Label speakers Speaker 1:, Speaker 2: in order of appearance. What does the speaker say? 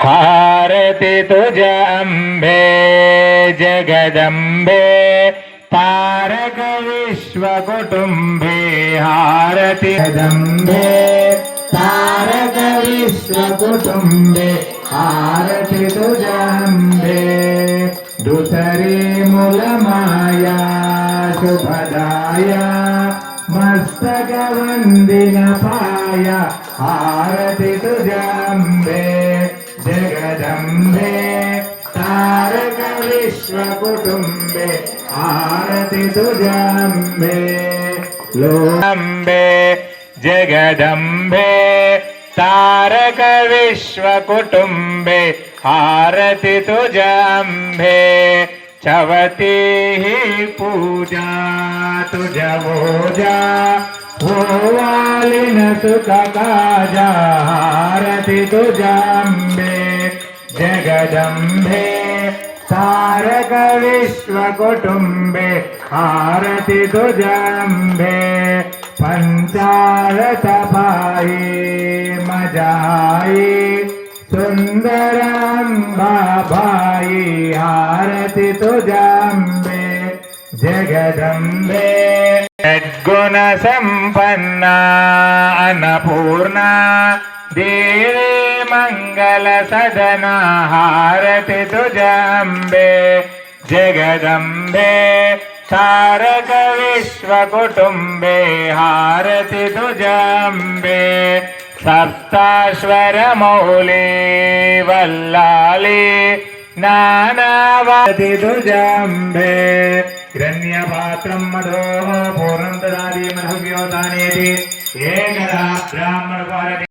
Speaker 1: हारति तुझ्या अंबे जगदंबे तारक विश्वकुटुंबे हारति जगदंबे तारक विश्वकुटुंबे हारति तुझ्या अंबे दुसरी मूलमाया शुभदाया मस्तक वंदिन पाया हारति तुझ्या अंबे जगदंबे तारक विश्वकुटुंबे हारति तुझ्या अंबे लोकंबे जगदंबे तारक विश्वकुटुंबे हारति तुझ्या अंबे चवती ही पूजा तुझ्या ओजा होवालिन सुख काजा हारति तुझ्या अंबे जगदंबे तारक विश्वकुटुंबे हारति तुझ्या अंबे पंचारथ पायी मजाई सुंदरांबा भाई हारति तुझ्या अंबे जगदंबे सद्गुण संपन्ना अन्नपूर्णा देवी मंगल सदना हारति तुझ्या अंबे जगदंबे तारक विश्वकुटुंबे हारति तुझ्या अंबे सप्ताश्वर मौली वल्लाली नानावति तुझ्या अंबे हिरण्यपात्रं मधोः पूर्णं ददाति मधुव्योतानेति एकदा ब्राह्मणपारति